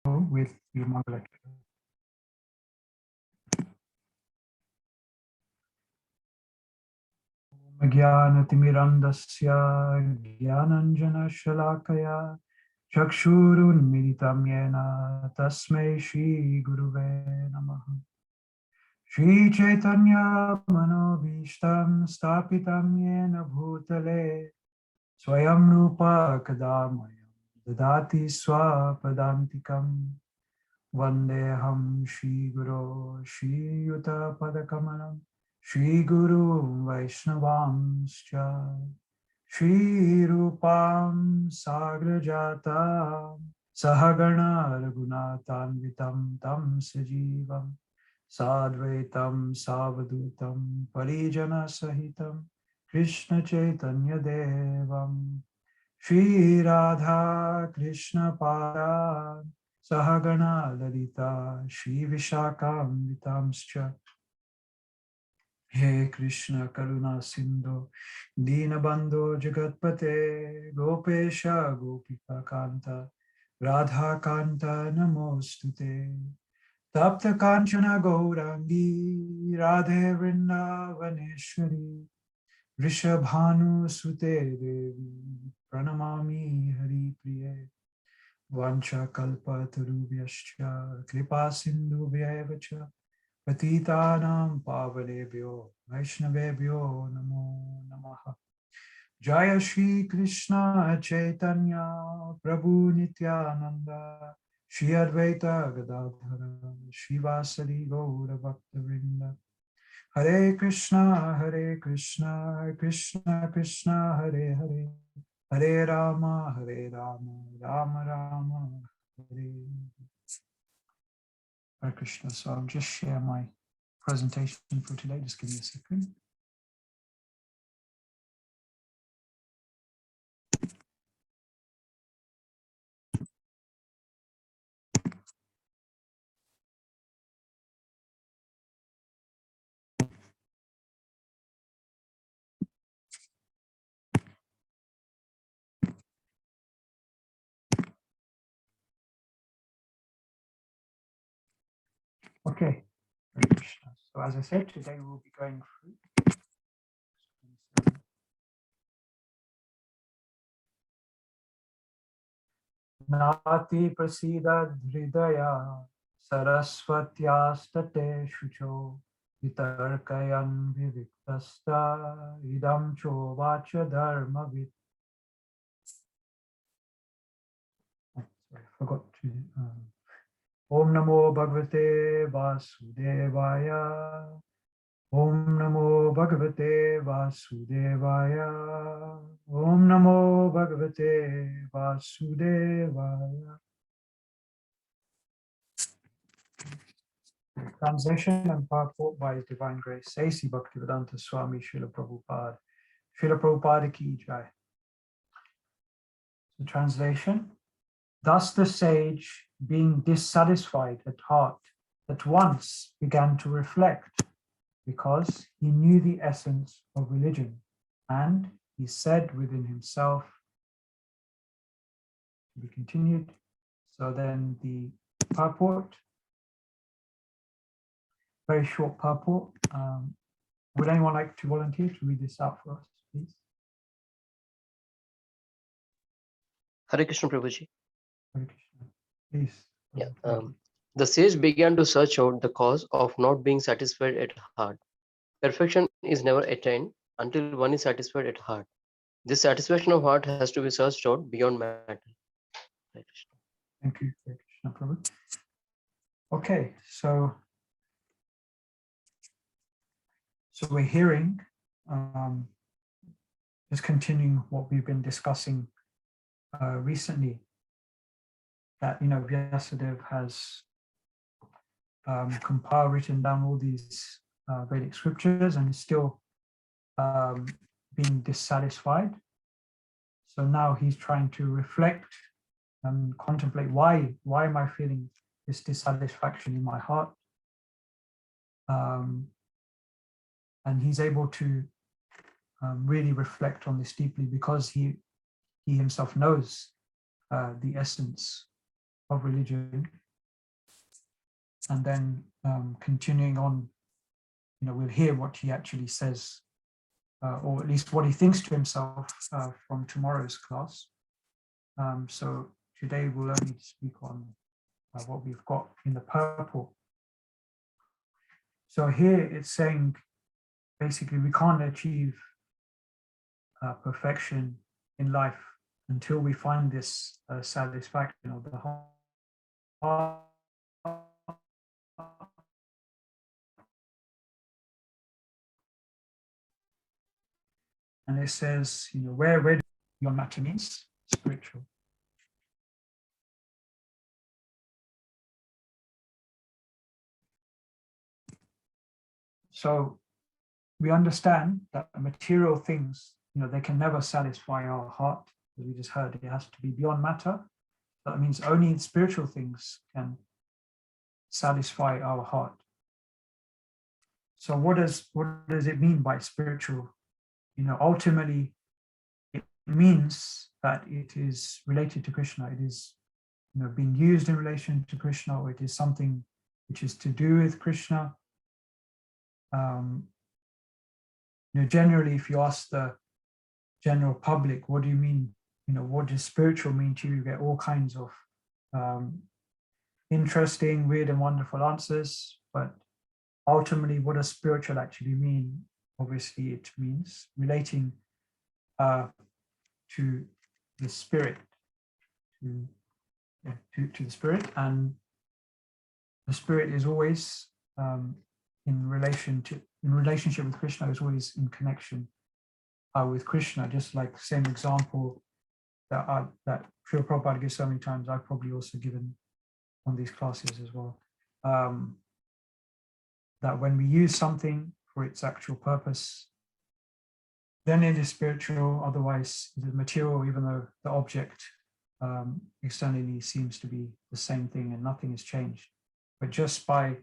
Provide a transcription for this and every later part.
with the Mangala. Jnanatimirandasya Jnananjana Shalakaya Chakshurunmilitam Yena Tasmai Shri Guruve Namaha. Shri Caitanya Manobhishtam Stapitam Yena Bhutale Swayam Rupa Kadamayam Dadati Swapadantikam Vandeham Shri Guru Shri Yuta Padakamalam Shri Guru Vaishnavamscha Shri Rupam Sagrajata Sahagana Raghunatanvitam Tam Sajivam Sadvaitam Savadutam Parijana Sahitam Krishna Chaitanya Devam Shri Radha Krishna Pada Sahagana Lalita Shri Vishakam Vitamscha He Krishna Karuna Sindhu Dinabandhu Jagatpate Gopesha Gopika Kanta Radha Kanta Namostute Tapta Kanchana Gaurangi Radhe Vrindavaneshwari Rishabhanu Sute Devi Pranamami Hari Priye Vancha Kalpa Tarubhyascha Kripa Sindhu Vyavacha Patitanam Pavanebhyo Vaishnavebhyo Namo Namaha. Jaya Shri Krishna Chaitanya Prabhu Nithyananda Shri Advaita Gadadhara Shivasari Gaura Bhakta Hare Krishna Krishna Krishna Hare Hare Hare Rama Rama Rama Hare Hare Krishna. So I'll just share my presentation for today. Just give me a second. Okay. Hare Krishna. So as I said, today we'll be going through Nati Prasida Hridaya Saraswatyastate Shucho Vitarkayan Viviktasta Idam Chovacha Dharmavit. Sorry, I forgot to. Om Namo Bhagavate Vasudevaya. Om Namo Bhagavate Vasudevaya. Om Namo Bhagavate Vasudevaya. Translation and purport by His Divine Grace, A.C. Bhaktivedanta Swami Srila Prabhupada. Srila Prabhupada Ki Jai. The translation. Thus the sage, being dissatisfied at heart, at once began to reflect, because he knew the essence of religion, and he said within himself, to be continued. So then the purport, very short purport. Would anyone like to volunteer to read this out for us, please? Hare Krishna, Prabhuji. Hare Krishna. Please. Yeah. The sage began to search out the cause of not being satisfied at heart. Perfection is never attained until one is satisfied at heart. This satisfaction of heart has to be searched out beyond matter. Hare Krishna. Thank you, Hare Krishna, Prabhu. Okay, so we're hearing, just continuing what we've been discussing recently, that, Vyasadeva has compiled, written down all these Vedic scriptures and is still being dissatisfied. So now he's trying to reflect and contemplate, why am I feeling this dissatisfaction in my heart? And he's able to really reflect on this deeply, because he himself knows the essence of religion. And then continuing on, we'll hear what he actually says, or at least what he thinks to himself from tomorrow's class. So today we'll only speak on what we've got in the purple. So here it's saying, basically, we can't achieve perfection in life until we find this satisfaction of the heart. And it says, where your matter means spiritual. So we understand that material things, they can never satisfy our heart. As we just heard, it has to be beyond matter. That means only spiritual things can satisfy our heart. So what does it mean by spiritual? Ultimately, it means that it is related to Krishna. It is, being used in relation to Krishna, or it is something which is to do with Krishna. Generally, if you ask the general public, what do you mean? What does spiritual mean to you? You get all kinds of interesting, weird, and wonderful answers. But ultimately, what does spiritual actually mean? Obviously, it means relating to the spirit, to the spirit, and the spirit is always in relationship with Krishna, is always in connection with Krishna. Just like the same example that Srila Prabhupada gives so many times, I've probably also given on these classes as well. That when we use something for its actual purpose, then it is spiritual. Otherwise, it is material, even though the object externally seems to be the same thing and nothing has changed. But just by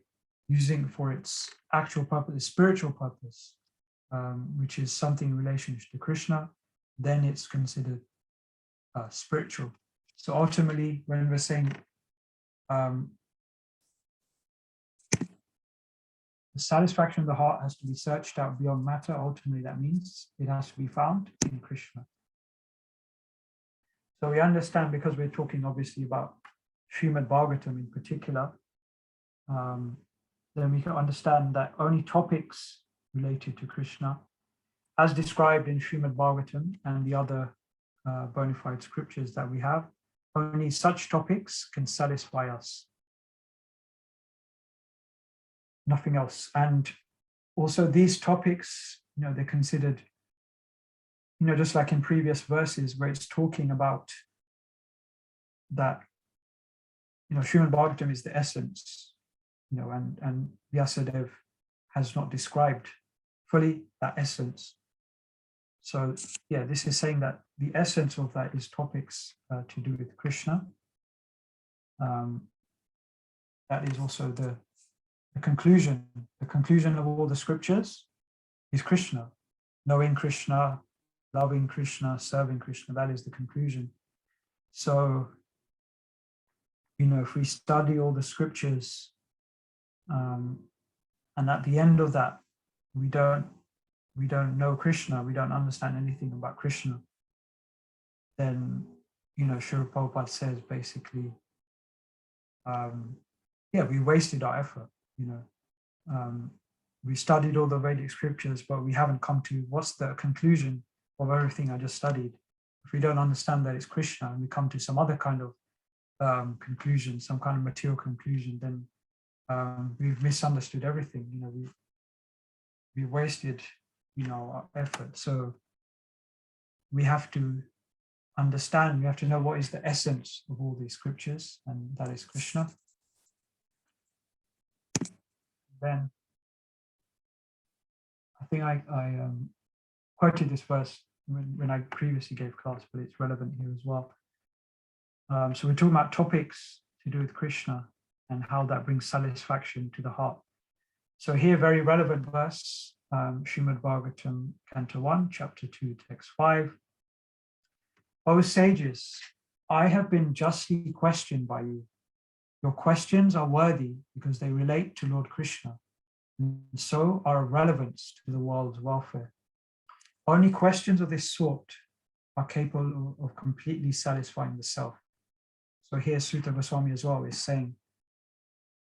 using for its actual purpose, its spiritual purpose, which is something in relation to Krishna, then it's considered spiritual. So ultimately, when we're saying the satisfaction of the heart has to be searched out beyond matter, ultimately that means it has to be found in Krishna. So we understand, because we're talking obviously about Srimad Bhagavatam in particular, then we can understand that only topics related to Krishna, as described in Srimad Bhagavatam and the other bona fide scriptures that we have, only such topics can satisfy us. Nothing else. And also these topics, they're considered, just like in previous verses where it's talking about that, Srimad Bhagavatam is the essence, and Vyasadeva has not described fully that essence. So yeah, this is saying that the essence of that is topics to do with Krishna. That is also the conclusion. The conclusion of all the scriptures is Krishna. Knowing Krishna, loving Krishna, serving Krishna, that is the conclusion. So, if we study all the scriptures, and at the end of that, we don't know Krishna, we don't understand anything about Krishna, then, Srila Prabhupada says basically, we wasted our effort, we studied all the Vedic scriptures, but we haven't come to what's the conclusion of everything I just studied. If we don't understand that it's Krishna and we come to some other kind of conclusion, some kind of material conclusion, then we've misunderstood everything. We wasted, our effort. So we have to understand, we have to know what is the essence of all these scriptures, and that is Krishna. Then I think I quoted this verse when I previously gave class, but it's relevant here as well. So we're talking about topics to do with Krishna and how that brings satisfaction to the heart. So here, very relevant verse, Srimad Bhagavatam, Canto 1, Chapter 2, Text 5. O sages, I have been justly questioned by you Your questions are worthy because they relate to Lord Krishna and so are of relevance to the world's welfare. Only questions of this sort are capable of completely satisfying the self. So here Sutta Goswami as well is saying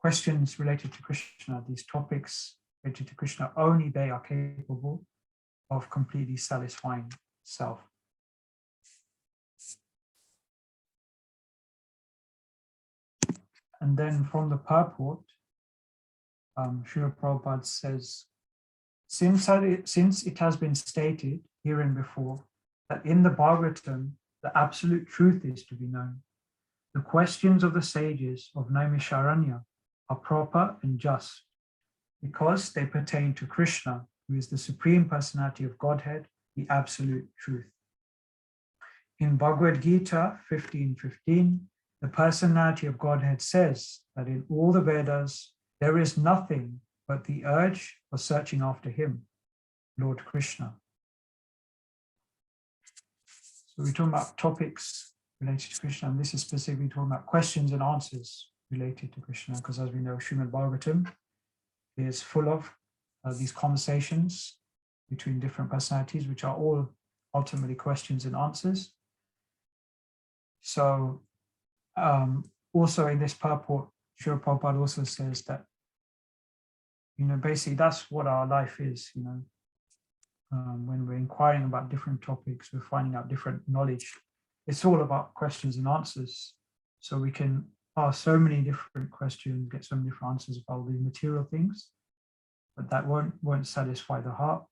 questions related to Krishna, these topics related to Krishna, only they are capable of completely satisfying self. And then from the purport, Srila Prabhupada says, since it has been stated herein before that in the Bhagavatam, the absolute truth is to be known, the questions of the sages of Naimisharanya are proper and just because they pertain to Krishna, who is the Supreme Personality of Godhead, the absolute truth. In Bhagavad-Gita 15:15, the Personality of Godhead says that in all the Vedas, there is nothing but the urge for searching after him, Lord Krishna. So we're talking about topics related to Krishna, and this is specifically talking about questions and answers related to Krishna, because as we know, Srimad Bhagavatam is full of these conversations between different personalities, which are all ultimately questions and answers. So also in this purport, Srila Prabhupada also says that, basically that's what our life is, when we're inquiring about different topics, we're finding out different knowledge. It's all about questions and answers. So we can ask so many different questions, get so many different answers about all the material things, but that won't satisfy the heart.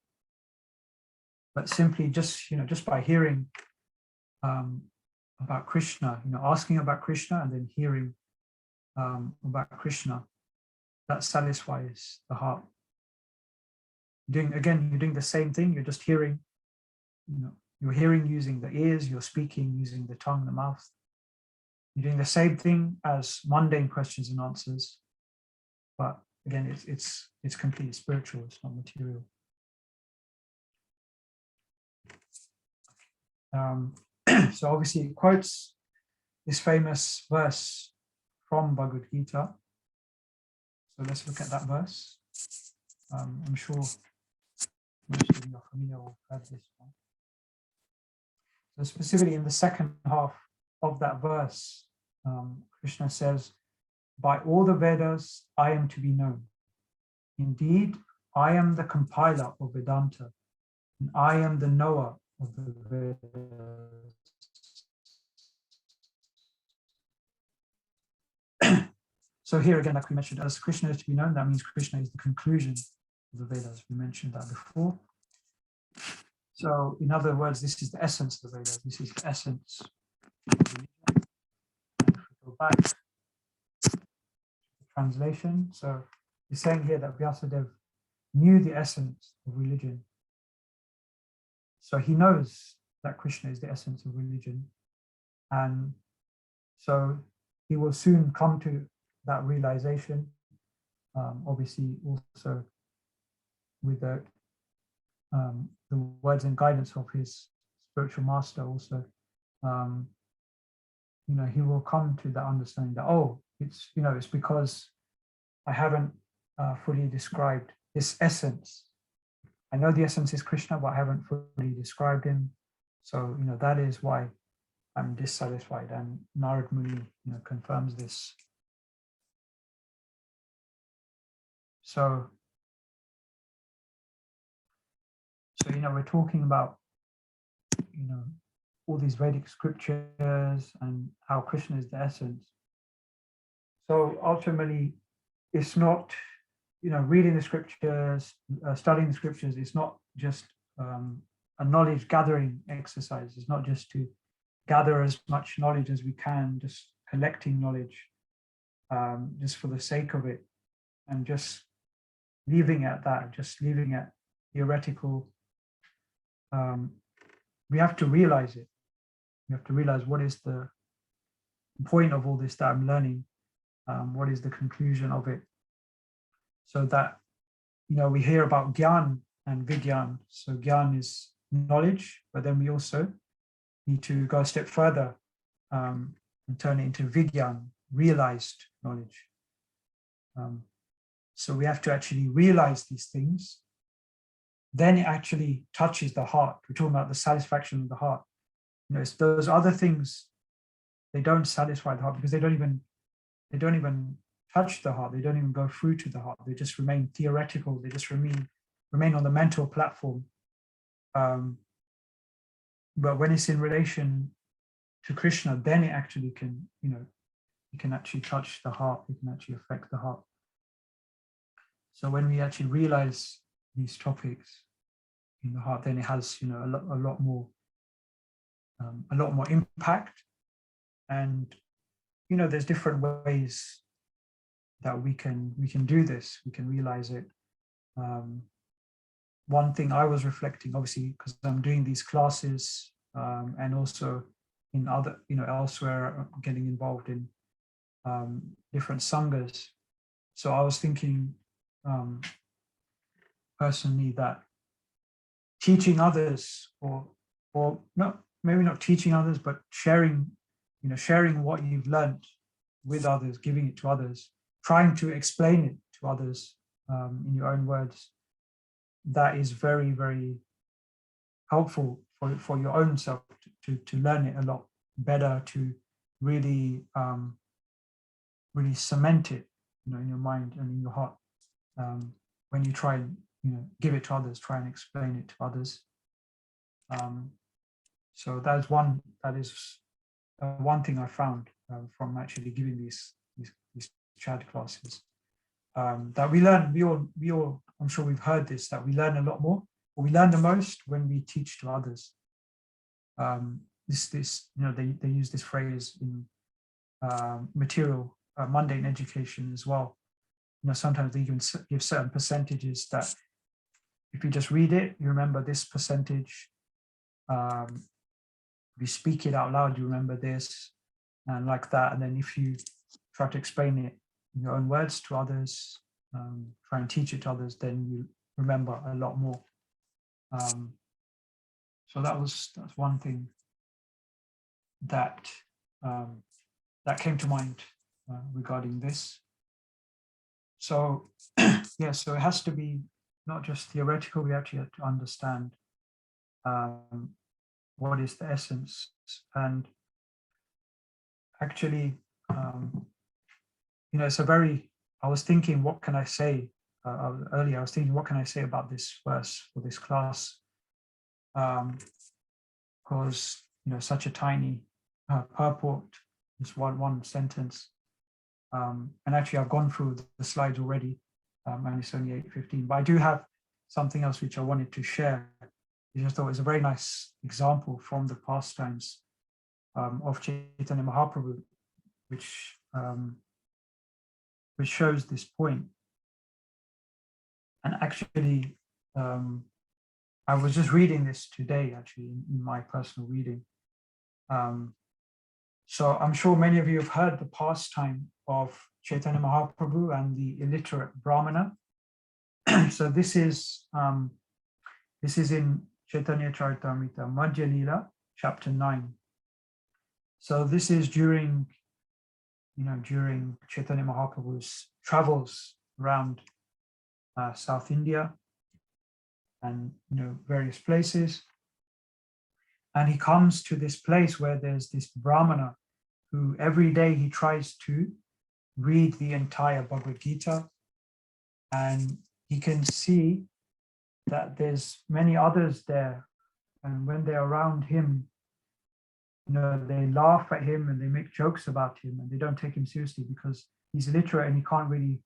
But simply just by hearing about Krishna, asking about Krishna and then hearing about Krishna, that satisfies the heart. You're doing the same thing. You're just hearing, you're hearing using the ears, you're speaking using the tongue, the mouth. You're doing the same thing as mundane questions and answers, but again, it's completely spiritual. It's not material. So obviously, it quotes this famous verse from Bhagavad-Gita. So let's look at that verse. I'm sure most of you are familiar with this one. So specifically in the second half of that verse, Krishna says, by all the Vedas, I am to be known. Indeed, I am the compiler of Vedanta, and I am the knower of the Vedas. So here again, like we mentioned, as Krishna is to be known, that means Krishna is the conclusion of the Vedas. We mentioned that before. So in other words, this is the essence of the Vedas. This is the essence of religion. And if we go back to the translation, so he's saying here that Vyasadeva knew the essence of religion. So he knows that Krishna is the essence of religion. And so he will soon come to that realization, obviously also with the words and guidance of his spiritual master also, he will come to that understanding that, it's because I haven't fully described this essence. I know the essence is Krishna, but I haven't fully described him. So, that is why I'm dissatisfied. And Narad Muni, confirms this. So, we're talking about, all these Vedic scriptures and how Krishna is the essence. So ultimately, it's not, reading the scriptures, studying the scriptures, it's not just a knowledge gathering exercise. It's not just to gather as much knowledge as we can, just collecting knowledge, just for the sake of it, and just leaving it at that, just leaving it theoretical. We have to realize it. We have to realize what is the point of all this that I'm learning, what is the conclusion of it, so that, we hear about Gyan and Vigyan. So Gyan is knowledge, but then we also need to go a step further and turn it into Vigyan, realized knowledge. So we have to actually realize these things. Then it actually touches the heart. We're talking about the satisfaction of the heart. It's those other things, they don't satisfy the heart because they don't even touch the heart. They don't even go through to the heart. They just remain theoretical. They just remain on the mental platform. But when it's in relation to Krishna, then it actually can, it can actually touch the heart. It can actually affect the heart. So when we actually realize these topics in the heart, then it has, a lot more impact. And there's different ways that we can do this. We can realize it. One thing I was reflecting, obviously, because I'm doing these classes, and also in other, elsewhere, I'm getting involved in different sanghas. So I was thinking personally that teaching others, or not, maybe not teaching others, but sharing what you've learned with others, giving it to others, trying to explain it to others in your own words, that is very, very helpful for your own self to learn it a lot better, to really cement it, in your mind and in your heart. When you try and give it to others, try and explain it to others. So that is one thing I found from actually giving these chat classes, that we learn. We all, I'm sure we've heard this, that we learn a lot more, or we learn the most when we teach to others. They use this phrase in material, mundane education as well. Sometimes they even give certain percentages that if you just read it, you remember this percentage. If you speak it out loud, you remember this, and like that. And then if you try to explain it in your own words to others, try and teach it to others, then you remember a lot more. So that's one thing that came to mind regarding this. So yeah, so it has to be not just theoretical. We actually have to understand what is the essence. And actually, it's a very, I was thinking, what can I say? Earlier, I was thinking, what can I say about this verse for this class? Because, such a tiny purport, just one sentence. And actually, I've gone through the slides already, and it's only 8:15. But I do have something else which I wanted to share. I just thought it was a very nice example from the pastimes of Caitanya Mahaprabhu, which shows this point. And actually, I was just reading this today, actually, in my personal reading. So I'm sure many of you have heard the pastime of Caitanya Mahaprabhu and the illiterate Brahmana. So this is in Caitanya Charitamrita, Madhya Lila, chapter 9. So this is during Caitanya Mahaprabhu's travels around South India and various places. And he comes to this place where there's this Brahmana who every day he tries to read the entire Bhagavad-Gita, and he can see that there's many others there, and when they're around him, they laugh at him and they make jokes about him, and they don't take him seriously because he's illiterate and he can't really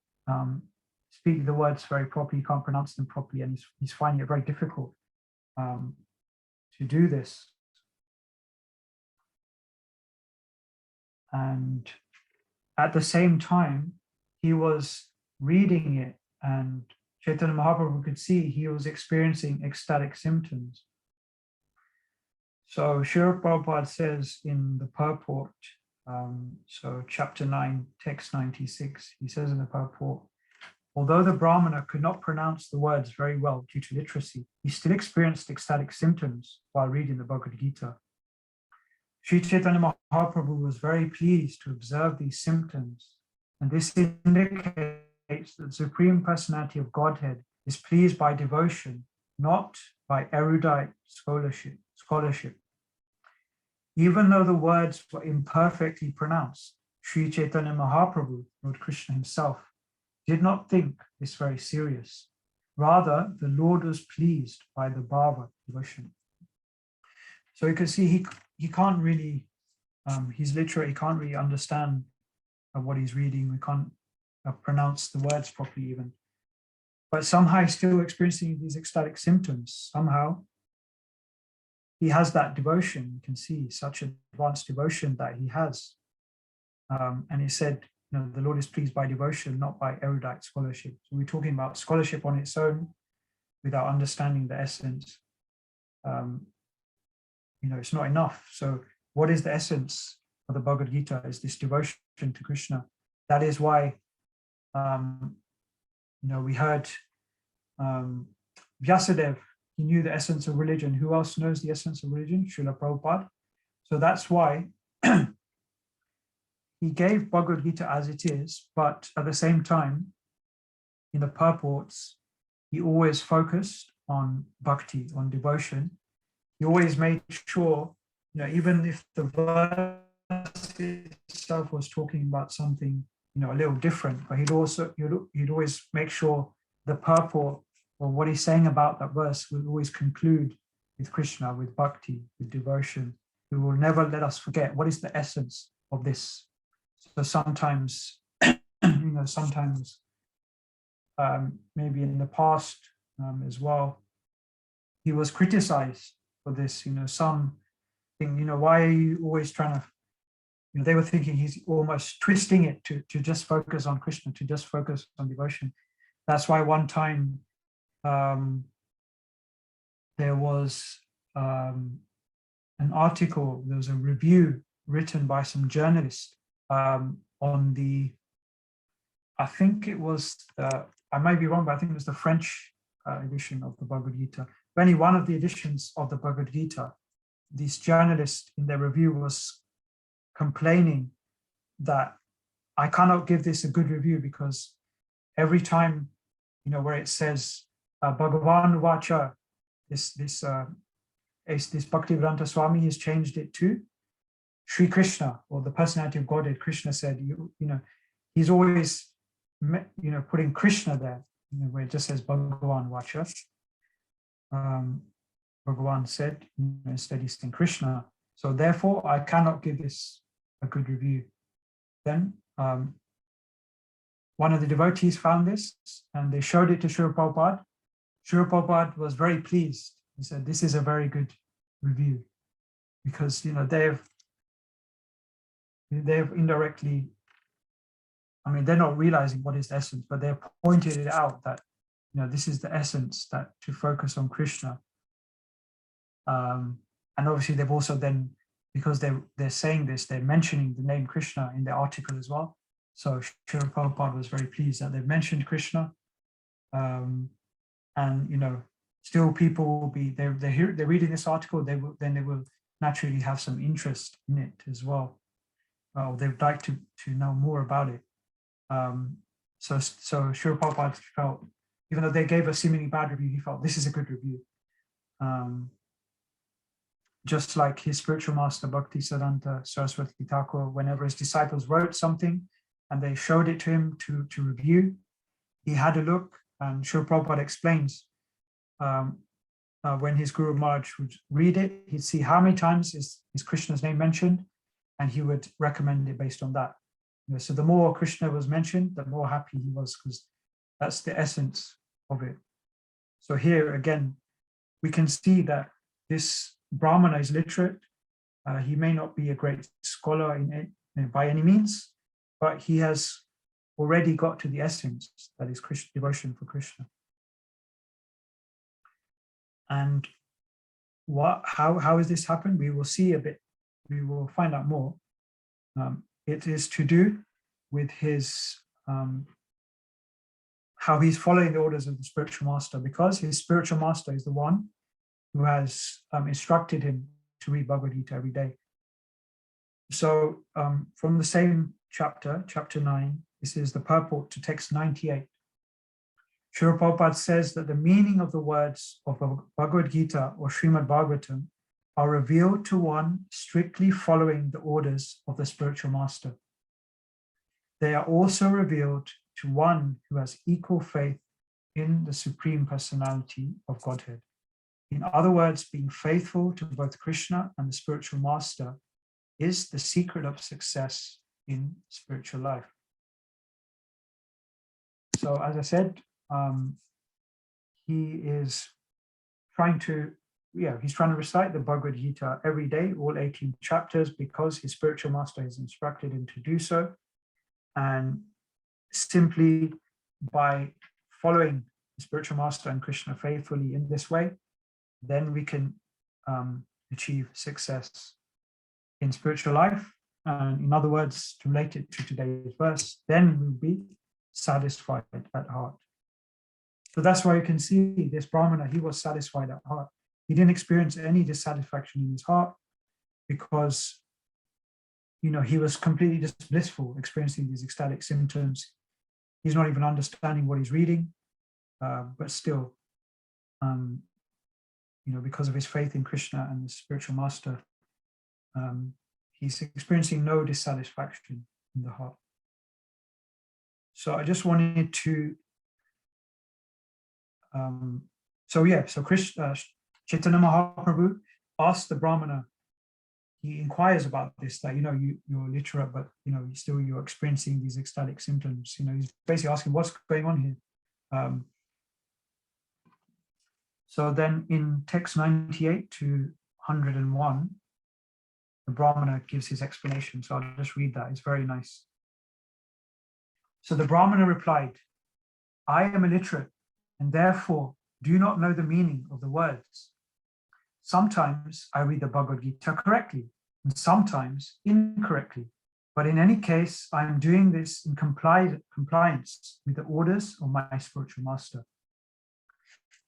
speak the words very properly, he can't pronounce them properly, and he's finding it very difficult to do this. And at the same time, he was reading it, and Caitanya Mahaprabhu could see he was experiencing ecstatic symptoms. So Srila Prabhupada says in the purport, so chapter 9, text 96, he says in the purport, although the Brahmana could not pronounce the words very well due to literacy, he still experienced ecstatic symptoms while reading the Bhagavad-Gita. Sri Chaitanya Mahaprabhu was very pleased to observe these symptoms, and this indicates that the Supreme Personality of Godhead is pleased by devotion, not by erudite scholarship. Even though the words were imperfectly pronounced, Sri Chaitanya Mahaprabhu, Lord Krishna himself, did not think this very serious. Rather, the Lord was pleased by the bhava, devotion. So you can see he can't really, he's literate, he can't really understand what he's reading. We can't pronounce the words properly even. But somehow he's still experiencing these ecstatic symptoms. Somehow he has that devotion. You can see such advanced devotion that he has. And he said, the Lord is pleased by devotion, not by erudite scholarship. So we're talking about scholarship on its own without understanding the essence. It's not enough. So what is the essence of the Bhagavad-Gita is this devotion to Krishna. That is why, we heard Vyasadeva, he knew the essence of religion. Who else knows the essence of religion? Srila Prabhupada. So that's why he gave Bhagavad-Gita as it is, but at the same time, in the purports, he always focused on bhakti, on devotion. He always made sure, even if the verse itself was talking about something, a little different, but he'd always make sure the purport or what he's saying about that verse will always conclude with Krishna, with bhakti, with devotion. He will never let us forget what is the essence of this. So sometimes, sometimes maybe in the past as well, he was criticized for this, something, why are you always trying to, they were thinking he's almost twisting it to just focus on Krishna, to just focus on devotion. That's why one time there was an article, there was a review written by some journalist on the, I think it was, I might be wrong, but I think it was the French edition of the Bhagavad-Gita. But any one of the editions of the Bhagavad-Gita, this journalist in their review was complaining that I cannot give this a good review because every time, where it says Bhagavan Vacha, this Bhaktivedanta Swami has changed it to Sri Krishna, or the personality of Godhead. Krishna said, he's always, putting Krishna there, where it just says Bhagavan Vacha. Bhagavan said, instead he's saying Krishna. So therefore, I cannot give this a good review. Then one of the devotees found this and they showed it to Srila Prabhupada. Srila Prabhupada was very pleased. He said, this is a very good review because, they've indirectly, they're not realizing what is the essence, but they've pointed it out that, this is the essence, that to focus on Krishna. And obviously they've also then, because they're saying this, they're mentioning the name Krishna in the article as well. So Srila Prabhupada was very pleased that they've mentioned Krishna. And, still people will be, they're reading this article, they will naturally have some interest in it as well. They'd like to know more about it. So Srila Prabhupada felt, even though they gave a seemingly bad review, he felt this is a good review. Just like his spiritual master, Bhakti Siddhanta Saraswati Thakur, whenever his disciples wrote something and they showed it to him to review, he had a look, and Srila Prabhupada explains, when his Guru Maharaj would read it, he'd see how many times is Krishna's name mentioned, and he would recommend it based on that. So the more Krishna was mentioned, the more happy he was, because that's the essence of it. So here again, we can see that this Brahmana is literate. He may not be a great scholar by any means, but he has already got to the essence, that is Krishna, devotion for Krishna. And how has this happened? We will see a bit, we will find out more. It is to do with his, how he's following the orders of the spiritual master, because his spiritual master is the one who has instructed him to read Bhagavad-Gita every day. So from the same chapter, chapter 9, this is the purport to text 98. Srila Prabhupada says that the meaning of the words of Bhagavad-Gita or Srimad Bhagavatam are revealed to one strictly following the orders of the spiritual master. They are also revealed to one who has equal faith in the Supreme Personality of Godhead. In other words, being faithful to both Krishna and the spiritual master is the secret of success in spiritual life. So as I said, he is trying to, he's trying to recite the Bhagavad Gita every day, all 18 chapters, because his spiritual master has instructed him to do so. And simply by following the spiritual master and Krishna faithfully in this way, then we can achieve success in spiritual life. And in other words, to relate it to today's verse, then we'll be satisfied at heart. So that's why you can see this Brahmana, he was satisfied at heart. He didn't experience any dissatisfaction in his heart because, he was completely just blissful, experiencing these ecstatic symptoms. He's not even understanding what he's reading, but still, because of his faith in Krishna and the spiritual master, he's experiencing no dissatisfaction in the heart. So I just wanted to, so Krishna, Chaitanya Mahaprabhu asked the Brahmana, he inquires about this, that, you're literate, but, still you're experiencing these ecstatic symptoms. He's basically asking what's going on here. So then in text 98 to 101, the Brahmana gives his explanation. So I'll just read that. It's very nice. So the Brahmana replied, I am illiterate and therefore do not know the meaning of the words. Sometimes I read the Bhagavad-Gita correctly and sometimes incorrectly. But in any case, I am doing this in compliance with the orders of my spiritual master.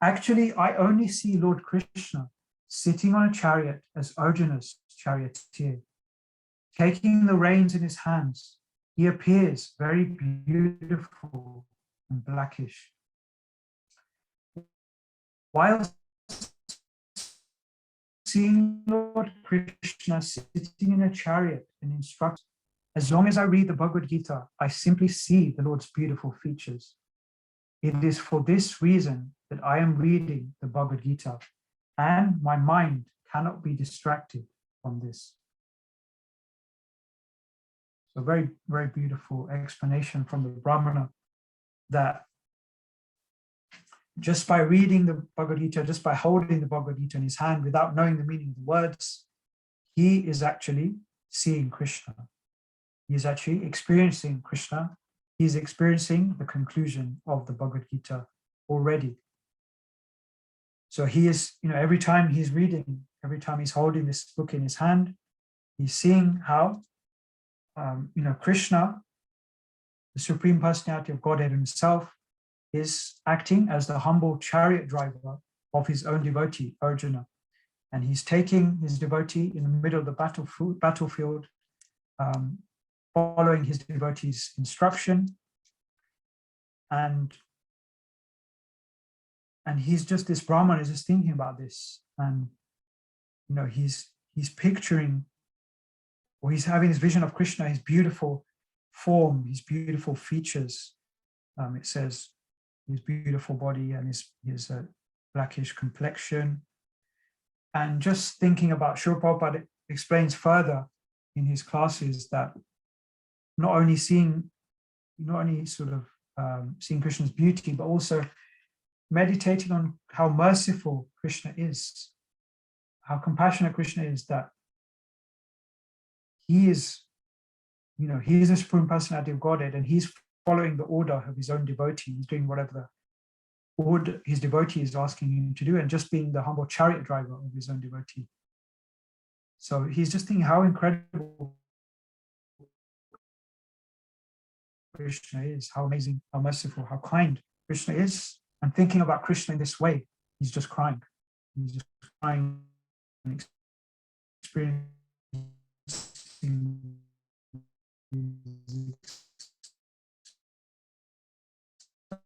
Actually, I only see Lord Krishna sitting on a chariot as Arjuna's charioteer. Taking the reins in his hands, he appears very beautiful and blackish. While seeing Lord Krishna sitting in a chariot and instructs, as long as I read the Bhagavad-Gita, I simply see the Lord's beautiful features. It is for this reason that I am reading the Bhagavad-Gita, and my mind cannot be distracted from this. So very, very beautiful explanation from the Brahmana, that just by reading the Bhagavad-Gita, just by holding the Bhagavad-Gita in his hand without knowing the meaning of the words, he is actually seeing Krishna. He is actually experiencing Krishna. He is experiencing the conclusion of the Bhagavad-Gita already. So he is, every time he's reading, every time he's holding this book in his hand, he's seeing how, Krishna, the Supreme Personality of Godhead himself, is acting as the humble chariot driver of his own devotee, Arjuna. And he's taking his devotee in the middle of the battlefield, following his devotee's instruction. And he's just, this Brahman is just thinking about this. And, he's picturing, or he's having this vision of Krishna, his beautiful form, his beautiful features. It says his beautiful body and his blackish complexion. And just thinking about, Srila Prabhupada explains further in his classes that not only seeing Krishna's beauty, but also meditating on how merciful Krishna is, how compassionate Krishna is, that he is the Supreme Personality of Godhead, and he's following the order of his own devotee. He's doing whatever the order his devotee is asking him to do, and just being the humble chariot driver of his own devotee. So he's just thinking how incredible Krishna is, how amazing, how merciful, how kind Krishna is. And thinking about Krishna in this way, he's just crying. He's just crying and experiencing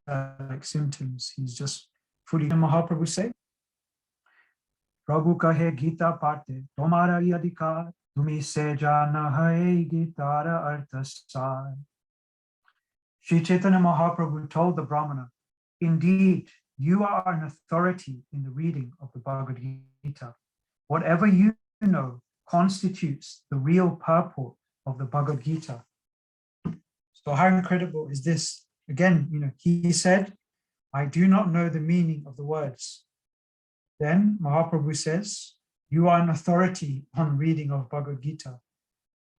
like symptoms. He's just fully. Mahaprabhu say, Prabhu kahe Gita parte, tomara hi adhikar, tumi se jana hai Gitara artha sar. Sri Chaitanya Mahaprabhu told the Brahmana, indeed, you are an authority in the reading of the Bhagavad-Gita. Whatever you know constitutes the real purport of the Bhagavad-Gita. So how incredible is this? Again, he said, I do not know the meaning of the words. Then Mahaprabhu says, you are an authority on reading of Bhagavad-Gita.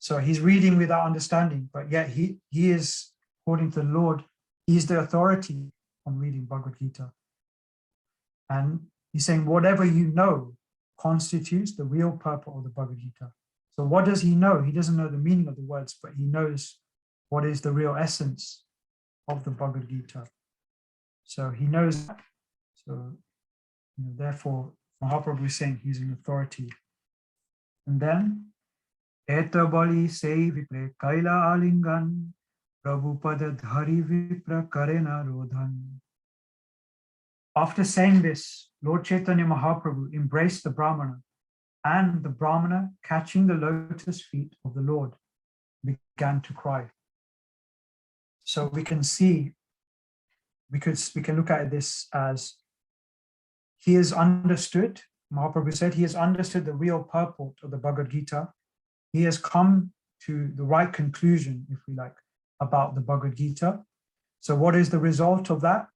So he's reading without understanding, but yet he is, according to the Lord, he's the authority on reading Bhagavad-Gita. And he's saying, whatever you know constitutes the real purport of the Bhagavad-Gita. So what does he know? He doesn't know the meaning of the words, but he knows what is the real essence of the Bhagavad-Gita. So he knows that. So therefore, Mahaprabhu is saying he's an authority. And then, Eta bali se vipre kaila alingan, Prabhupada dhari vipra karena rodhan. After saying this, Lord Chaitanya Mahaprabhu embraced the Brahmana, and the Brahmana, catching the lotus feet of the Lord, began to cry. So we can see, we can look at this as he has understood, Mahaprabhu said, he has understood the real purport of the Bhagavad Gita. He has come to the right conclusion, if we like, about the Bhagavad Gita. So what is the result of that?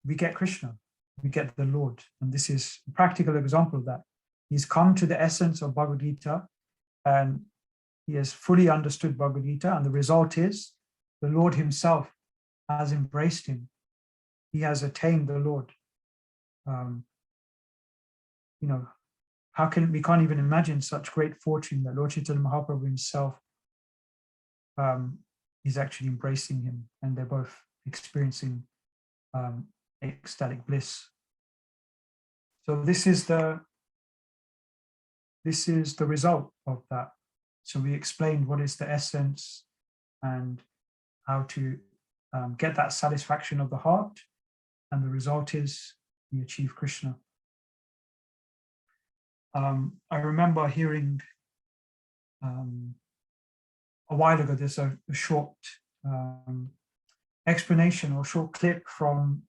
We get Krishna, we get the Lord. And this is a practical example of that. He's come to the essence of Bhagavad Gita and he has fully understood Bhagavad Gita. And the result is the Lord himself has embraced him. He has attained the Lord. We can't even imagine such great fortune that Lord Chaitanya Mahaprabhu himself is actually embracing him, and they're both experiencing ecstatic bliss. So this is the result of that. So we explained what is the essence and how to get that satisfaction of the heart, and the result is we achieve Krishna. I remember hearing a while ago, there's a short explanation or short clip from,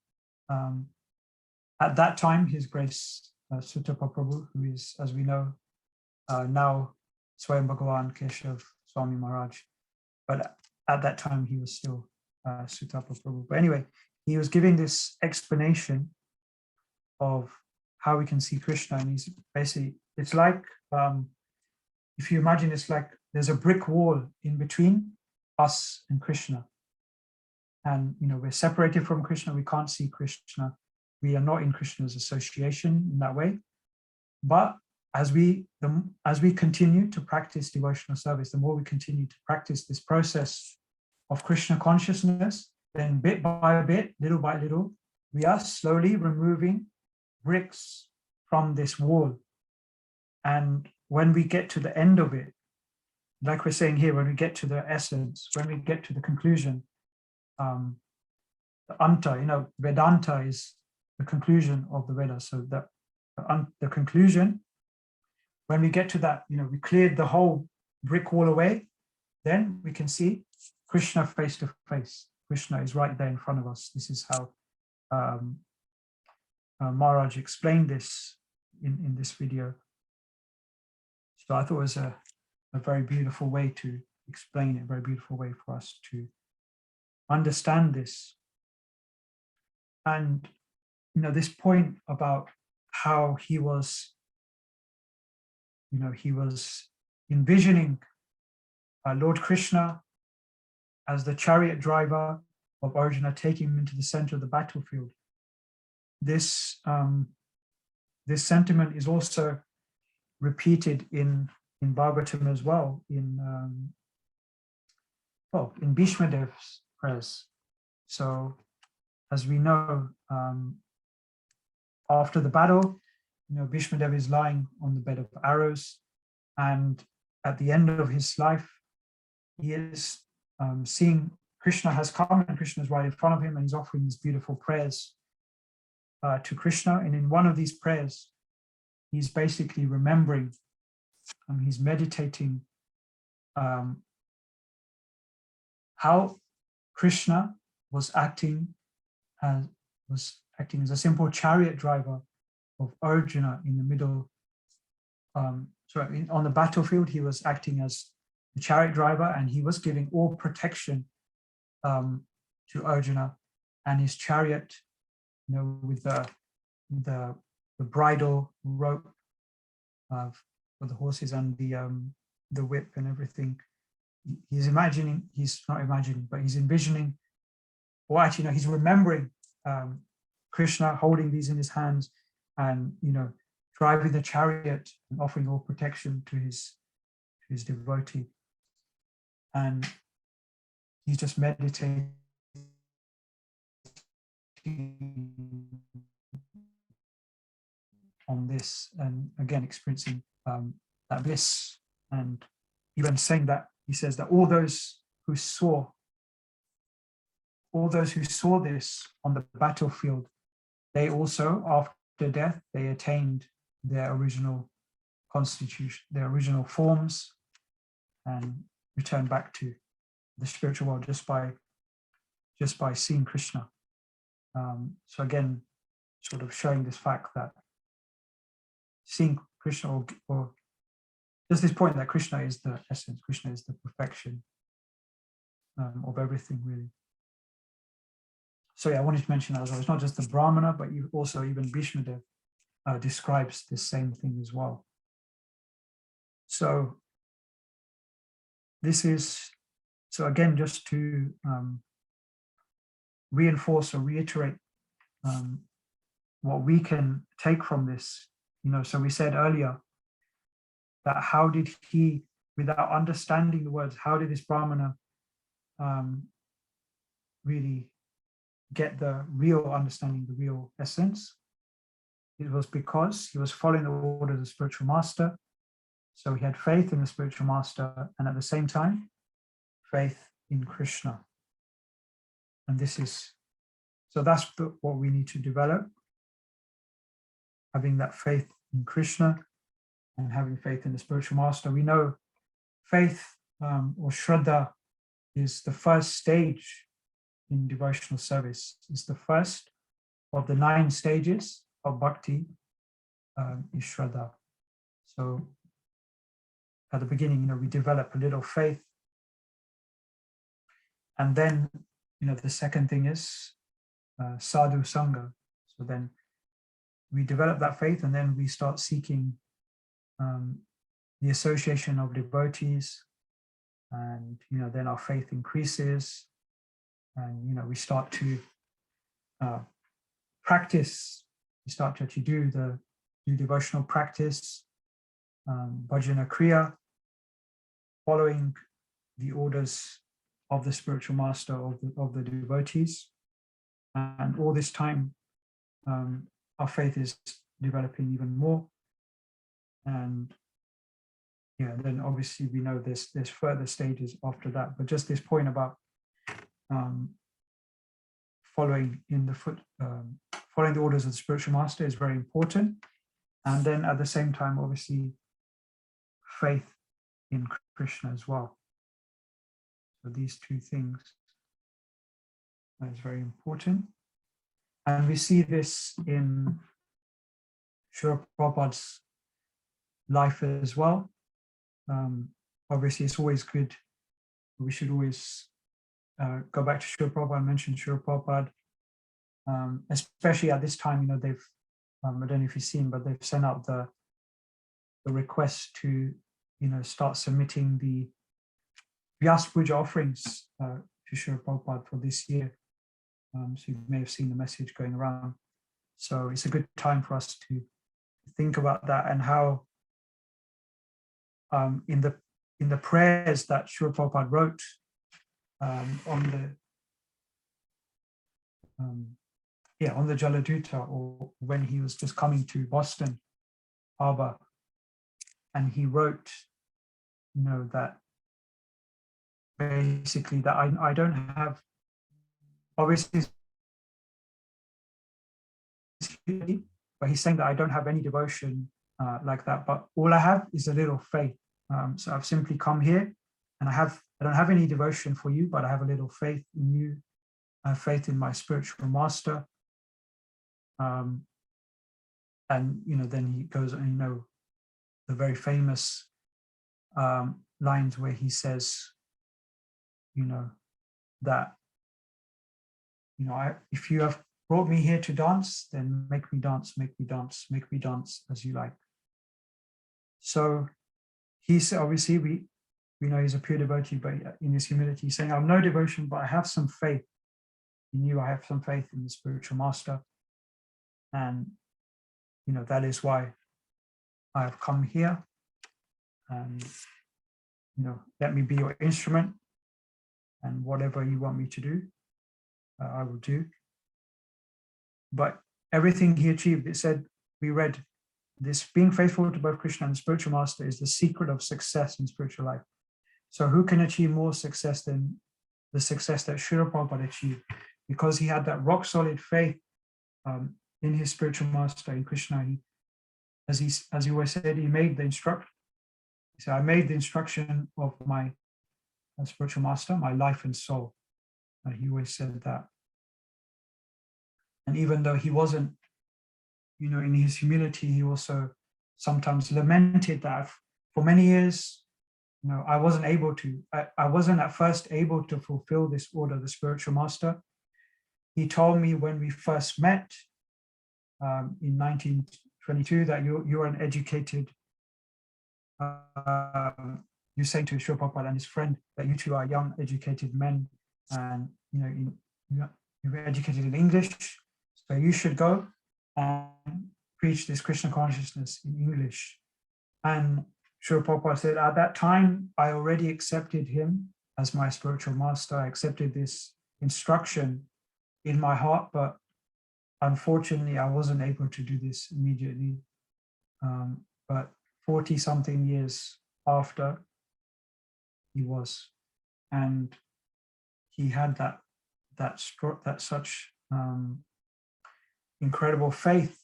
at that time, His Grace Sutta Prabhu, who is, as we know, now Swayam Bhagavan Keshav Swami Maharaj. But at that time, he was still Sutta Prabhu. But anyway, he was giving this explanation of how we can see Krishna. And he's basically, it's like, if you imagine, it's like there's a brick wall in between us and Krishna. And, we're separated from Krishna. We can't see Krishna. We are not in Krishna's association in that way. But as we continue to practice devotional service, the more we continue to practice this process of Krishna consciousness, then bit by bit, little by little, we are slowly removing bricks from this wall. And when we get to the end of it, like we're saying here, when we get to the essence, when we get to the conclusion, the anta, Vedanta is the conclusion of the Vedas. So that the conclusion, when we get to that, we cleared the whole brick wall away, then we can see Krishna face to face. Krishna is right there in front of us. This is how Maharaj explained this in this video. So I thought it was a very beautiful way to explain it, a very beautiful way for us to understand this. And, this point about how he was envisioning Lord Krishna as the chariot driver of Arjuna, taking him into the center of the battlefield. This sentiment is also repeated in Bhagavatam as well, in Bhishma Dev's prayers. So, as we know, after the battle, Bhishma Dev is lying on the bed of arrows, And at the end of his life, he is seeing Krishna has come, and Krishna is right in front of him, and he's offering these beautiful prayers to Krishna. And in one of these prayers, he's basically remembering, he's meditating how Krishna was acting as a simple chariot driver of Arjuna in the middle. On the battlefield, he was acting as the chariot driver, and he was giving all protection to Arjuna and his chariot, with the bridle rope for the horses and the whip and everything. He's envisioning, or actually, no, he's remembering Krishna holding these in his hands and, driving the chariot and offering all protection to his devotee. And he's just meditating on this, and again experiencing that bliss. And even saying that, he says that all those who saw this on the battlefield, they also, after death, they attained their original constitution, their original forms, and returned back to the spiritual world just by seeing Krishna. So again, sort of showing this fact that seeing Krishna, or just this point that Krishna is the essence, Krishna is the perfection of everything, really. So yeah, I wanted to mention that as well. It's not just the Brahmana, but also even Bhishma Dev describes this same thing as well. So again, just to reinforce or reiterate what we can take from this, so we said earlier that how did he, without understanding the words, how did this Brahmana really get the real understanding, the real essence? It was because he was following the orders of the spiritual master. So he had faith in the spiritual master, and at the same time, faith in Krishna. And that's what we need to develop, having that faith in Krishna and having faith in the spiritual master. We know faith or Shraddha is the first stage in devotional service. It's the first of the 9 stages of bhakti, is Shraddha. So at the beginning, we develop a little faith. And then, the second thing is sadhu sangha. So then we develop that faith, and then we start seeking the association of devotees, and then our faith increases, and we start to practice. We start to actually do devotional practice, bhajana kriya, following the orders of the spiritual master, of the devotees. And all this time, our faith is developing even more. And then obviously we know there's further stages after that. But just this point about following the orders of the spiritual master is very important. And then at the same time, obviously, faith in Krishna as well. So these 2 things is very important. And we see this in Srila Prabhupada's life as well. Obviously, it's always good. We should always go back to Srila Prabhupada and mention Srila Prabhupada, especially at this time. They've, I don't know if you've seen, but they've sent out the request to, start submitting the Vyasa Puja offerings to Srila Prabhupada for this year. So you may have seen the message going around. So it's a good time for us to think about that, and how in the prayers that Srila Prabhupada wrote on the Jaladuta, or when he was just coming to Boston Harbor, and he wrote, that basically that I don't have, obviously, but he's saying that I don't have any devotion like that, but all I have is a little faith. So I've simply come here, and I don't have any devotion for you, but I have a little faith in you. I have faith in my spiritual master. And then he goes, and the very famous lines where he says, that if you have brought me here to dance, then make me dance, make me dance, make me dance as you like. So he's obviously, we know he's a pure devotee, but in his humility, he's saying, I have no devotion, but I have some faith in you. I have some faith in the spiritual master. And, that is why I have come here. And, let me be your instrument. And whatever you want me to do, I will do. But everything he achieved, it said, we read, this being faithful to both Krishna and the spiritual master is the secret of success in spiritual life. So who can achieve more success than the success that Srila Prabhupada achieved? Because he had that rock solid faith in his spiritual master, in Krishna. As he always said, he made the instruction. He said, I made the instruction of my spiritual master, my life and soul. And he always said that. And even though he wasn't, in his humility, he also sometimes lamented that for many years, I wasn't able to, I wasn't at first able to fulfill this order, the spiritual master. He told me when we first met in 1922 that you're an educated, you're saying to Srila Prabhupada and his friend that you two are young, educated men, and you're educated in English, so you should go and preach this Krishna consciousness in English. And Srila Prabhupada said, at that time, I already accepted him as my spiritual master. I accepted this instruction in my heart, but unfortunately, I wasn't able to do this immediately. But 40-something years after, he was, and he had that such incredible faith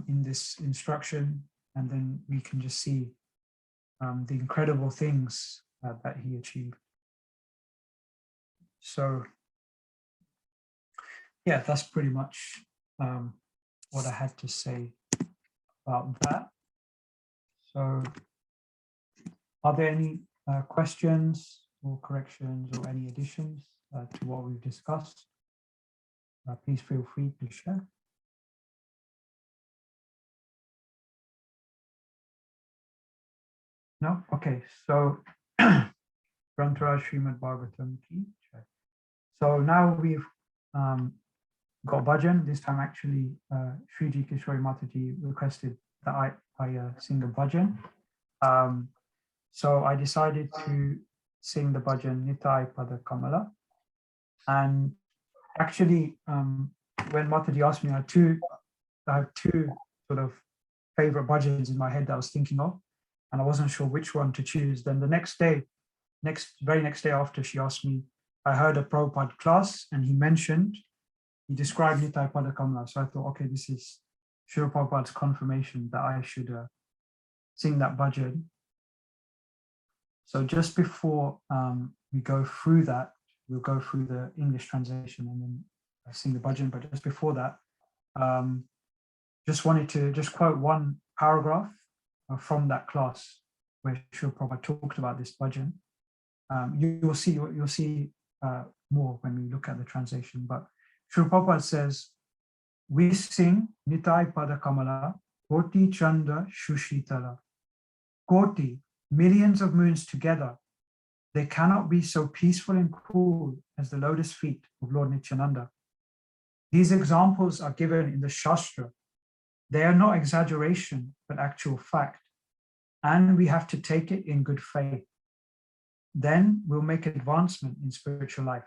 in this instruction, and then we can just see the incredible things that he achieved. So, yeah, that's pretty much what I had to say about that. So, are there any questions or corrections or any additions to what we've discussed? Please feel free to share. No? Okay, so Grantaraj Srimad Bhagavatam ki jai. So now we've got bhajan. This time actually Shriji Kishori Mataji requested that I sing a bhajan. So I decided to sing the bhajan Nitai Pada Kamala. And actually, when Mataji asked me, I have two sort of favorite bhajans in my head that I was thinking of, and I wasn't sure which one to choose. Then the very next day after she asked me, I heard a Prabhupada class, and he described Nitai Pada Kamala. So I thought, okay, this is Srila Prabhupada's confirmation that I should sing that bhajan. So just before we go through that, we'll go through the English translation and then sing the bhajan. But just before that, just wanted to just quote one paragraph from that class where Srila Prabhupada talked about this bhajan. You'll see more when we look at the translation. But Srila Prabhupada says, we sing Nitai Pada Kamala, Koti Chanda Shushitala. Koti, millions of moons together, they cannot be so peaceful and cool as the lotus feet of Lord Nithyananda. These examples are given in the Shastra. They are not exaggeration, but actual fact. And we have to take it in good faith. Then we'll make advancement in spiritual life.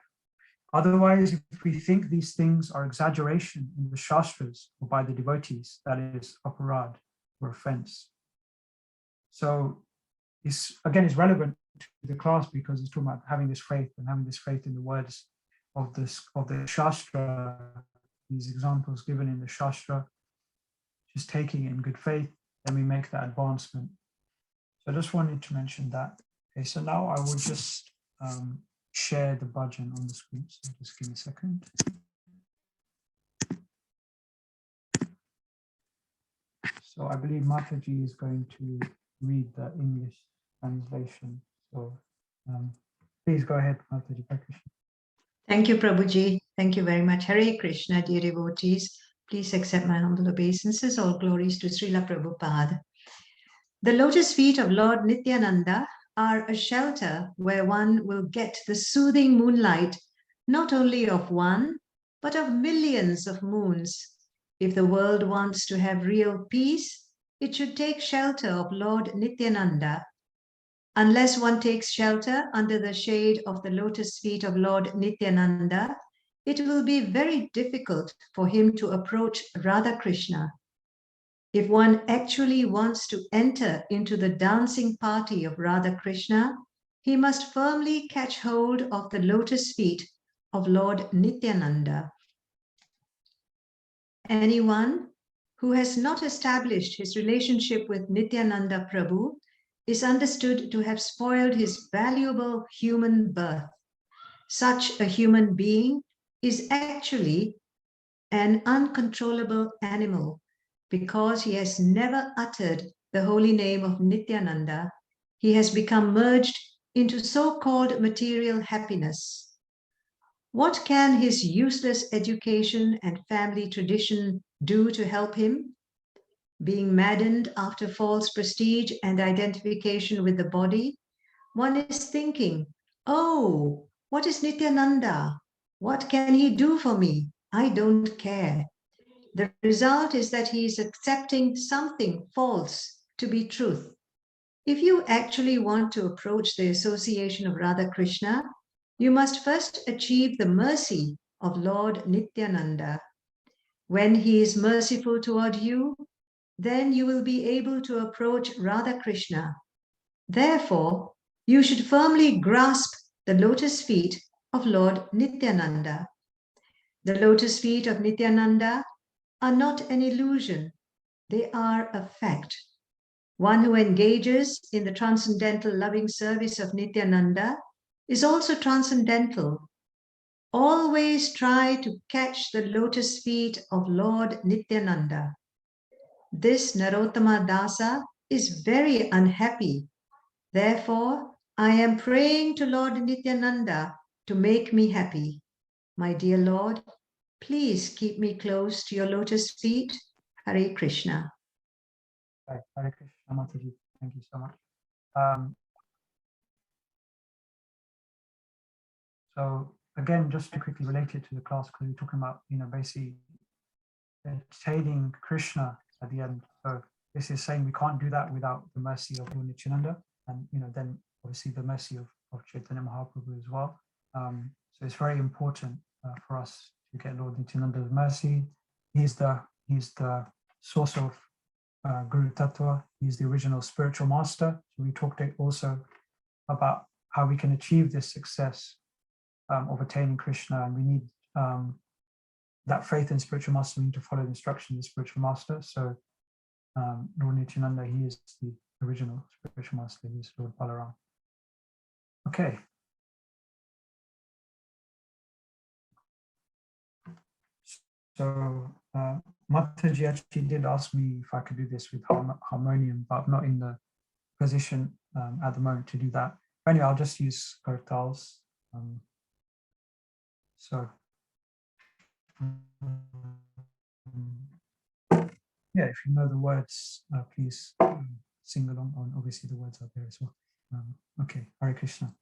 Otherwise, if we think these things are exaggeration in the Shastras or by the devotees, that is aparad or offense. So it's relevant to the class because it's talking about having this faith and having this faith in the words of the Shastra, these examples given in the Shastra, just taking it in good faith, then we make that advancement. So I just wanted to mention that. Okay, so now I will just share the bhajan on the screen. So just give me a second. So I believe Mataji is going to read the English translation. So please go ahead, Mataji. Thank you, Prabhuji. Thank you very much. Hare Krishna, dear devotees. Please accept my humble obeisances. All glories to Srila Prabhupada. The lotus feet of Lord Nithyananda are a shelter where one will get the soothing moonlight, not only of one, but of millions of moons. If the world wants to have real peace, it should take shelter of Lord Nithyananda. Unless one takes shelter under the shade of the lotus feet of Lord Nithyananda, it will be very difficult for him to approach Radha Krishna. If one actually wants to enter into the dancing party of Radha Krishna, he must firmly catch hold of the lotus feet of Lord Nithyananda. Anyone who has not established his relationship with Nithyananda Prabhu is understood to have spoiled his valuable human birth. Such a human being is actually an uncontrollable animal because he has never uttered the holy name of Nithyananda. He has become merged into so-called material happiness. What can his useless education and family tradition do to help him? Being maddened after false prestige and identification with the body, one is thinking, oh, what is Nithyananda? What can he do for me? I don't care. The result is that he is accepting something false to be truth. If you actually want to approach the association of Radha Krishna, you must first achieve the mercy of Lord Nithyananda. When he is merciful toward you, then you will be able to approach Radha Krishna. Therefore, you should firmly grasp the lotus feet of Lord Nithyananda. The lotus feet of Nithyananda are not an illusion, they are a fact. One who engages in the transcendental loving service of Nithyananda is also transcendental. Always try to catch the lotus feet of Lord Nithyananda. This Narottama Dasa is very unhappy. Therefore, I am praying to Lord Nithyananda to make me happy. My dear Lord, please keep me close to your lotus feet. Hare Krishna. Hare Krishna, Mataji. Thank you so much. So again, just to quickly relate it to the class, because we're talking about, basically entertaining Krishna at the end. So this is saying we can't do that without the mercy of Lord Nithyananda, and then obviously the mercy of Caitanya Mahaprabhu as well. So it's very important for us to get Lord Nithyananda's mercy. He's the source of Guru Tattva. He's the original spiritual master. So we talked also about how we can achieve this success of attaining Krishna, and we need that faith in spiritual master. We need to follow the instructions of the spiritual master. So Lord Nithyananda, he is the original spiritual master. He is Lord Balaram. Okay. So Mataji actually did ask me if I could do this with harmonium, but I'm not in the position at the moment to do that. But anyway, I'll just use kartals. Yeah, if you know the words, please sing along. And obviously the words are there as well. Okay, Hare Krishna.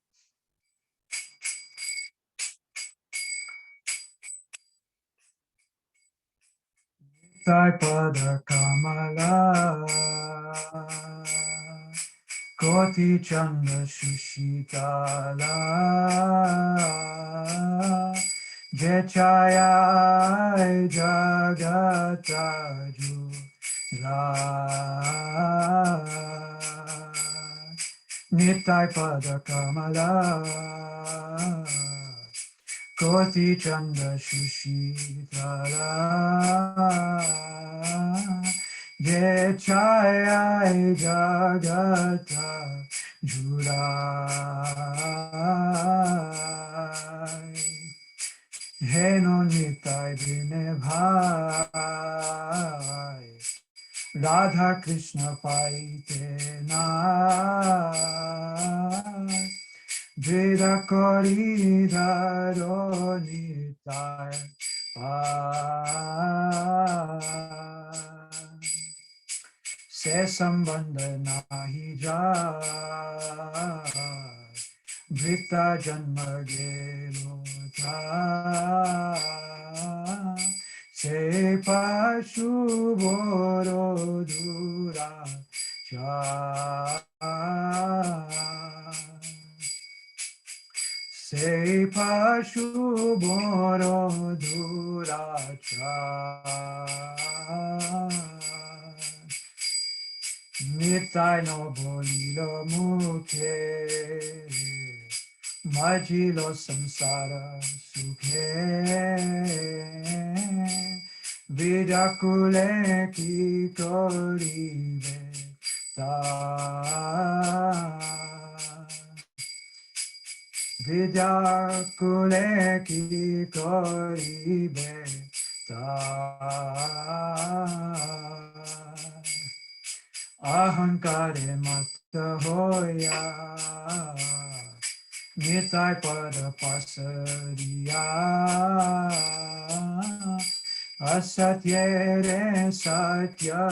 Sai pada kamala koti chanda shushitala jechaya jagataju Nitai pada kamala Koti chanda shushitala Je chaya jagata jurai Heno nitai dine bhai Radha Krishna paite na Veda kori dharo nitai Se sambandha nahi jai Vrita janma gelo jai Se pashu boro dura jai Se pashu boro dura jai Nitai no bolilo mukhe Majilo samsara sukhe Vidakule ki koribe ta Vidakule ki koribe ta Ahankare mata hoya Nitai pada pasariya Asatyere satya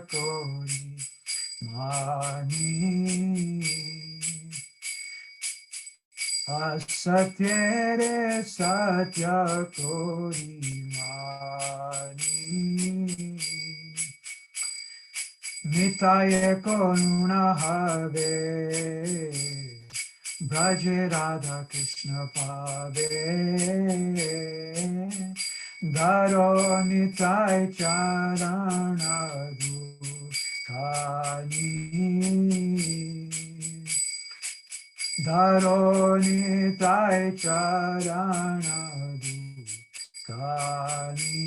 kori mani Asatyere satya kori mani Nitaye koruna have Braje Radha Krishna pave Daro nitai charana dukhani Daro nitai charana dukhani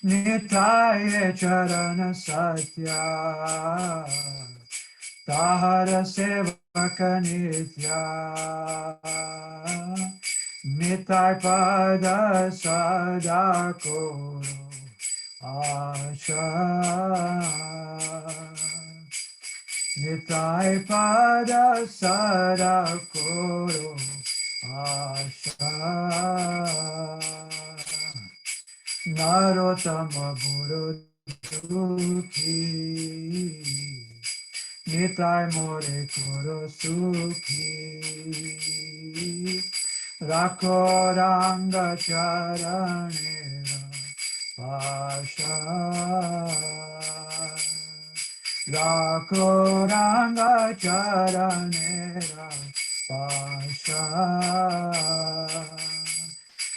Nitaya charana satya Tahara sevaka nitya Nitai pada sada koro asha Nitai pada sada koro asha Narottama Guru Dukhi Nitai More Koro Sukhi Rakho Ranga Charanera Pasha Rakho Ranga Charanera Pasha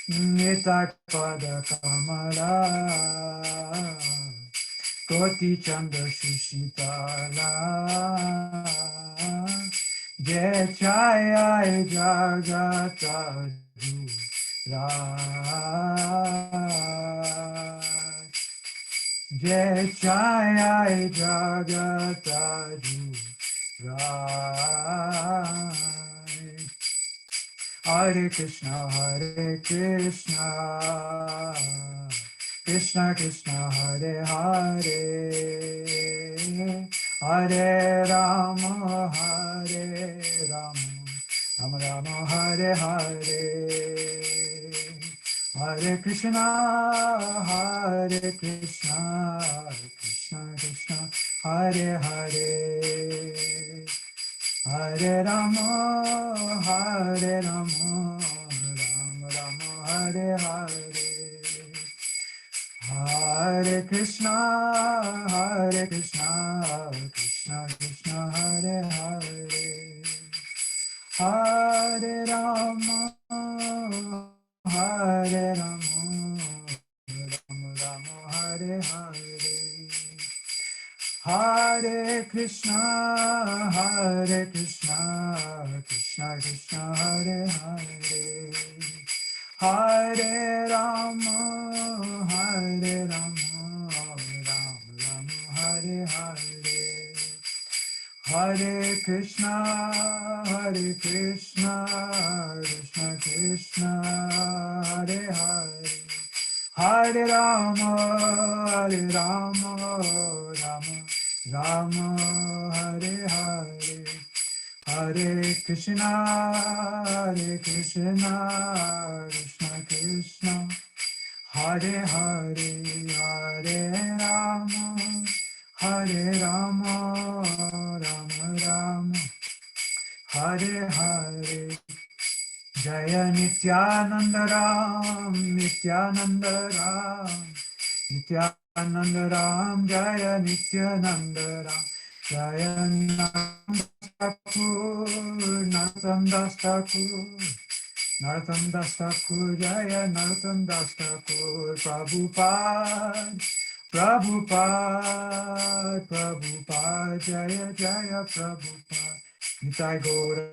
Nitai pada kamala Koti chanda shushitala Je chaya jagata jurai Je chaya jagata jurai Hare Krishna, Krishna Krishna, Hare Hare, Hare Rama, Rama Rama, Hare Hare, Hare Krishna, Krishna Krishna, Hare Hare. Hare Rama, Rama Rama, Hare Hare. Hare Krishna, Krishna Krishna, Hare Hare. Hare Rama, Rama Rama, Hare Hare. Hare Krishna, Krishna Krishna, Hare Hare, Hare Rama, Rama Rama, Hare Hare, Hare Krishna, Krishna Krishna, Hare Hare, Hare Rama, Rama Rama, Hare Hare, Hare Krishna, Krishna Krishna, Hare Hare, Hare Rama, Rama Rama, Hare Hare, Jaya Nithyananda Ram, Nithyananda Ram, Nithyananda Ram, Jaya Nithyananda Ram, Jaya Narottam Das Thakur, Narottam Das Thakur, Jaya Narottam Das Thakur, Prabhupada, Jaya Jaya Prabhupada, Nitai Gaura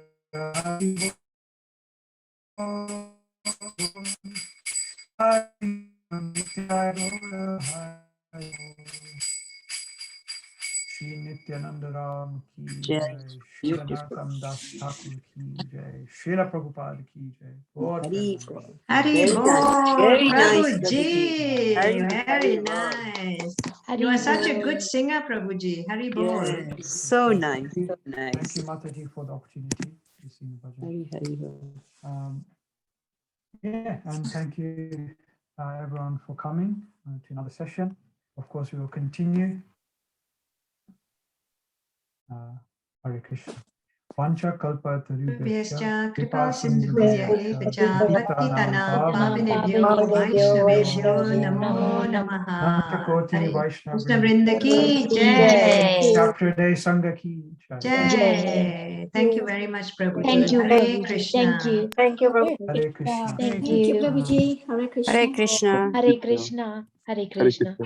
Shri Nithyananda Ram ki jai, Shri Narottam Das Thakur ki jai, Srila Prabhupada ki jai. Gaur Prabhupada. Hari Very Bol, nice. Very nice, Prabhuji. Hari Very Bol. nice. You are such a good singer, Prabhuji. Hari Bol. Yes, so nice, so Thank nice. you, Mataji, for the opportunity to sing the bhajan. Hari Bol. Yeah, and thank you everyone for coming to another session. Of course, we will continue. Hare Krishna. Pancha kalpa Vyascha kripa sindhubhya cha bhaktitanam pavinebhyo Pavinebhyo vaishnavebhyo Vaishnavebhyo namo Namo namaha. Koti Hare Vaishnava Krishna Vrinda ki Jai. jai. Chapter Day Sangha ki jai. Jai. Thank you very much, Prabhuji. Thank you, Hare Prabhuji. Krishna. Thank you. Thank you, Prabhu. Hare Krishna. Thank Thank you, you. Prabhuji. Hare Krishna. Hare Krishna. Hare Krishna. Hare Krishna.